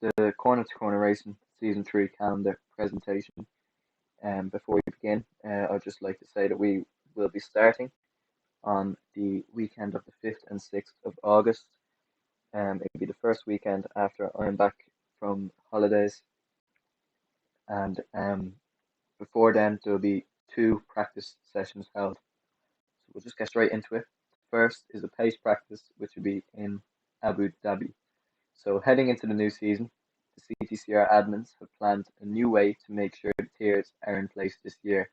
the Corner to Corner Racing Season 3 calendar presentation. Before we begin, I'd just like to say that we will be starting on the weekend of the 5th and 6th of August. It'll be the first weekend after I'm back from holidays, and before then there'll be 2 practice sessions held. So we'll just get straight into it. First is a pace practice, which will be in Abu Dhabi. So heading into the new season, the CTCR admins have planned a new way to make sure the tiers are in place this year.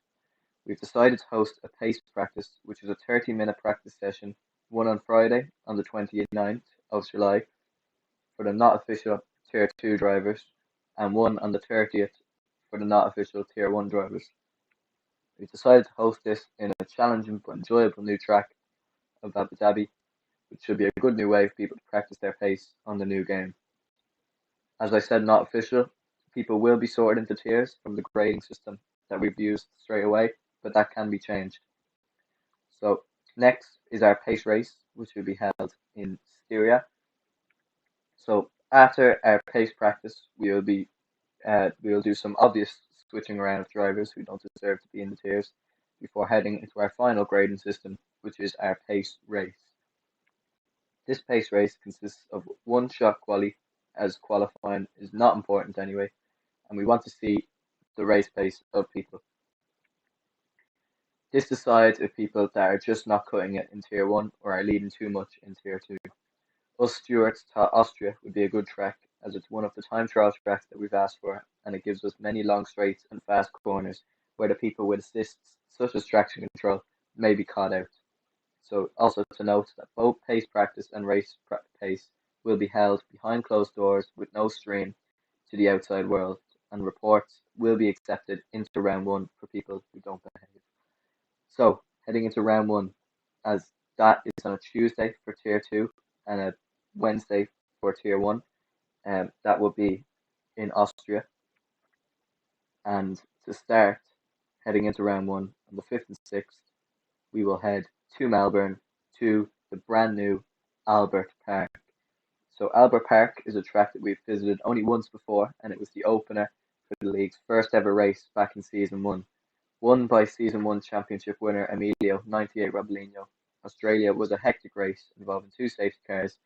We've decided to host a pace practice, which is a 30-minute practice session, one on Friday on the 29th of July for the not official Tier 2 drivers, and one on the 30th for the not official Tier 1 drivers. We've decided to host this in a challenging but enjoyable new track of Abu Dhabi, which should be a good new way for people to practice their pace on the new game. As I said, not official, people will be sorted into tiers from the grading system that we've used straight away, but that can be changed. So next is our pace race, which will be held in Styria. So after our pace practice, we'll do some obvious switching around of drivers who don't deserve to be in the tiers before heading into our final grading system, which is our pace race. This pace race consists of one shot quali, as qualifying is not important anyway, and we want to see the race pace of people. This decides if people that are just not cutting it in Tier 1 or are leading too much in Tier 2. Us stewards thought Austria would be a good track, as it's one of the time trial tracks that we've asked for, and it gives us many long straights and fast corners where the people with assists, such as traction control, may be caught out. So also to note that both pace practice and race pace will be held behind closed doors with no stream to the outside world, and reports will be accepted into round 1 for people who don't behave. So heading into round 1, as that is on a Tuesday for Tier 2 and a Wednesday for Tier 1, that will be in Austria. And to start, heading into round 1 on the 5th and 6th, we will head to Melbourne to the brand new Albert Park. So Albert Park is a track that we've visited only once before, and it was the opener for the league's first ever race back in Season 1. Won by Season 1 championship winner Emilio 98 Robolino. Australia was a hectic race involving 2 safety cars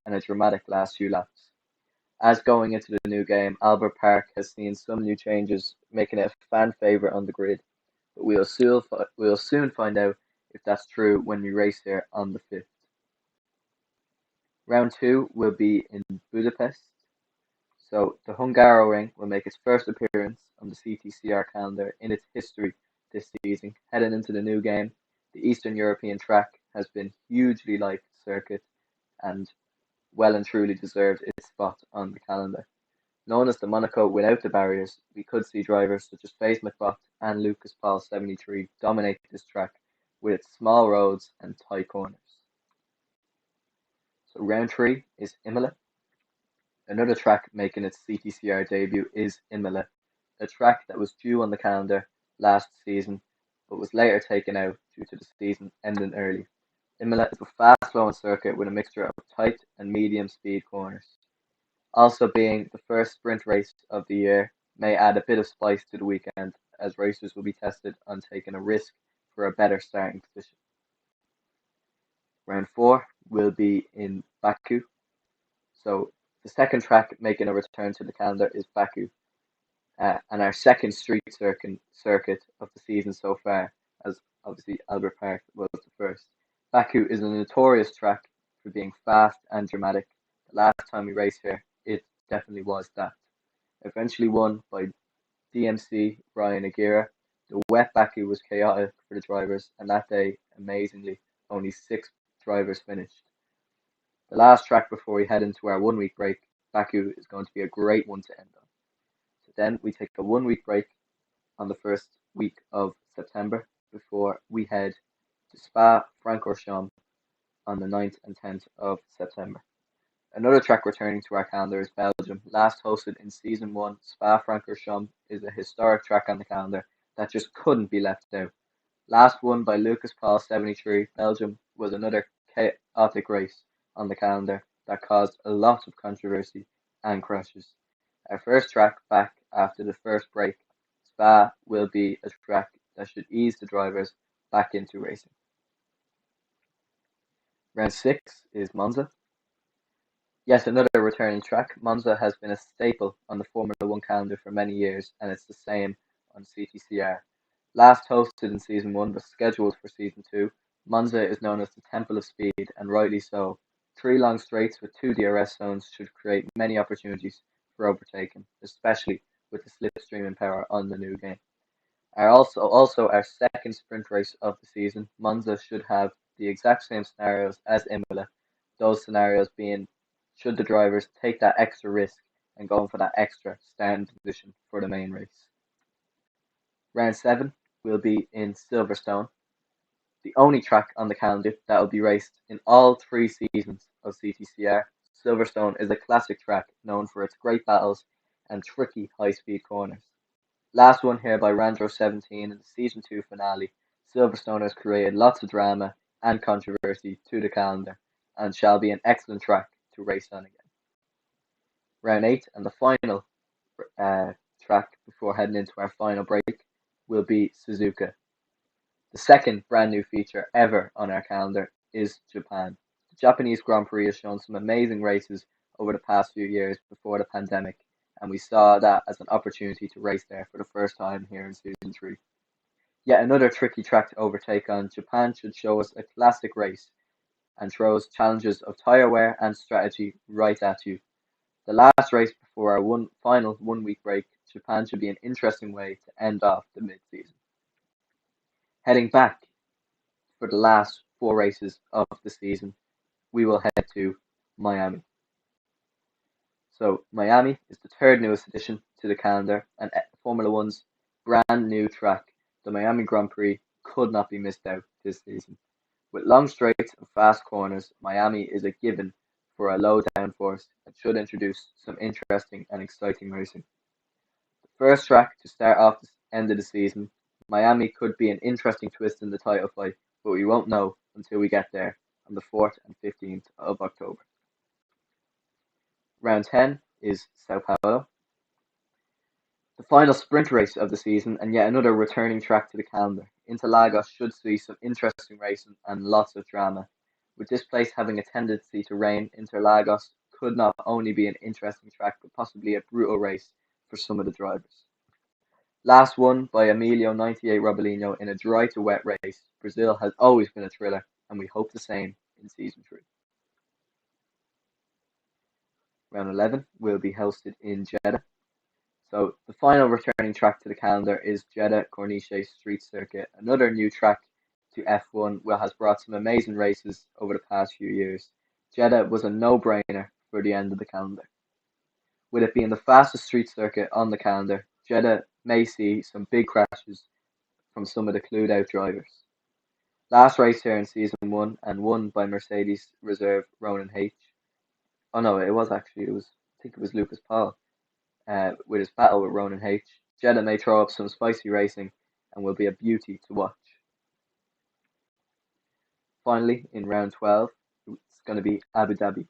and a dramatic last few laps. As going into the new game, Albert Park has seen some new changes, making it a fan favourite on the grid. But we'll soon find out if that's true when we race here on the 5th. Round 2 will be in Budapest. So the Hungaroring will make its first appearance on the CTCR calendar in its history this season. Heading into the new game, the Eastern European track has been hugely liked circuit and well and truly deserved its spot on the calendar. Known as the Monaco without the barriers, we could see drivers such as FaZe McBot and Lucas Paul 73 dominate this track with its small roads and tight corners. So round 3 is Imola. Another track making its CTCR debut is Imola, a track that was due on the calendar last season but was later taken out due to the season ending early. Imola is a fast-flowing circuit with a mixture of tight and medium speed corners. Also being the first sprint race of the year may add a bit of spice to the weekend, as racers will be tested on taking a risk for a better starting position. Round 4 will be in Baku. So the second track making a return to the calendar is Baku, and our second street circuit of the season so far, as obviously Albert Park was the first. Baku is a notorious track for being fast and dramatic. The last time we raced here, it definitely was that. Eventually won by DMC Ryan Aguirre, the wet Baku was chaotic for the drivers, and that day, amazingly, only 6 drivers finished. The last track before we head into our 1-week break, Baku is going to be a great one to end on. So then we take a 1-week break on the first week of September before we head to Spa-Francorchamps on the 9th and 10th of September. Another track returning to our calendar is Belgium. Last hosted in Season 1, Spa-Francorchamps is a historic track on the calendar that just couldn't be left out. Last won by Lucas Paul 73, Belgium was another chaotic race on the calendar that caused a lot of controversy and crashes. Our first track back after the first break, Spa, will be a track that should ease the drivers back into racing. Round 6 is Monza. Yes, another returning track. Monza has been a staple on the Formula One calendar for many years, and it's the same on CTCR. Last hosted in Season 1 but scheduled for Season 2, Monza is known as the Temple of Speed, and rightly so. 3 long straights with 2 DRS zones should create many opportunities for overtaking, especially with the slipstreaming power on the new game. Also our second sprint race of the season, Monza should have the exact same scenarios as Imola. Those scenarios being, should the drivers take that extra risk and go for that extra starting position for the main race. Round 7 will be in Silverstone, the only track on the calendar that will be raced in all 3 seasons of CTCR. Silverstone is a classic track known for its great battles and tricky high-speed corners. Last one here by Randro 17 in the Season 2 finale, Silverstone has created lots of drama and controversy to the calendar and shall be an excellent track to race on again. Round 8 and the final track before heading into our final break will be Suzuka. The second brand new feature ever on our calendar is Japan. The Japanese Grand Prix has shown some amazing races over the past few years before the pandemic, and we saw that as an opportunity to race there for the first time here in Season 3. Yet another tricky track to overtake on, Japan should show us a classic race and throws challenges of tyre wear and strategy right at you. The last race before our final 1 week break, Japan should be an interesting way to end off the mid-season. Heading back for the last 4 races of the season, we will head to Miami. So Miami is the third newest addition to the calendar and Formula One's brand new track. The Miami Grand Prix could not be missed out this season. With long straights and fast corners, Miami is a given for a low downforce that should introduce some interesting and exciting racing. The first track to start off the end of the season, Miami could be an interesting twist in the title fight, but we won't know until we get there on the 4th and 15th of October. Round 10 is Sao Paulo. The final sprint race of the season and yet another returning track to the calendar. Interlagos should see some interesting racing and lots of drama. With this place having a tendency to rain, Interlagos could not only be an interesting track but possibly a brutal race for some of the drivers. Last won by Emilio 98 Robolino in a dry to wet race, Brazil has always been a thriller and we hope the same in Season 3. Round 11 will be hosted in Jeddah. So the final returning track to the calendar is Jeddah Corniche Street Circuit, another new track to F1 which has brought some amazing races over the past few years. Jeddah was a no-brainer for the end of the calendar. With it being the fastest street circuit on the calendar, Jeddah may see some big crashes from some of the clued out drivers. Last race here in Season 1 and won by Mercedes reserve Ronan H. Oh no, I think it was Lucas Paul. With his battle with Ronan H. Jeddah may throw up some spicy racing and will be a beauty to watch. Finally, in round 12, it's going to be Abu Dhabi.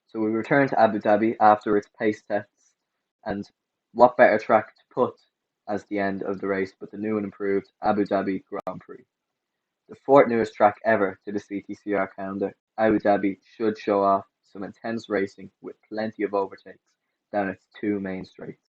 So we return to Abu Dhabi after its pace tests, and what better track to put as the end of the race but the new and improved Abu Dhabi Grand Prix. The 4th newest track ever to the CTCR calendar, Abu Dhabi should show off some intense racing with plenty of overtakes down its 2 main straights.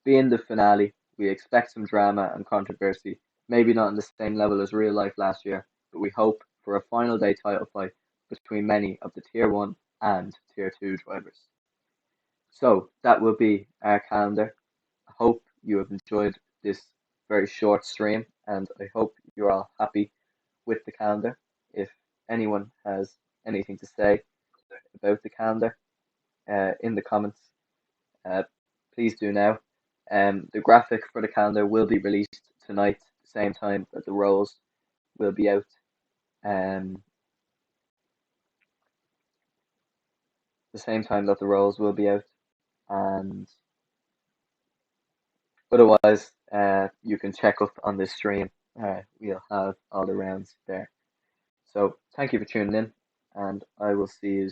Being the finale, we expect some drama and controversy, maybe not on the same level as real life last year, but we hope for a final day title fight between many of the Tier 1 and Tier 2 drivers. So that will be our calendar. I hope you have enjoyed this very short stream and I hope you're all happy with the calendar. If anyone has anything to say about the calendar in the comments, please do now. The graphic for the calendar will be released tonight, the same time that the roles will be out. The same time that the roles will be out, and otherwise, you can check up on this stream. We'll have all the rounds there. So thank you for tuning in, and I will see you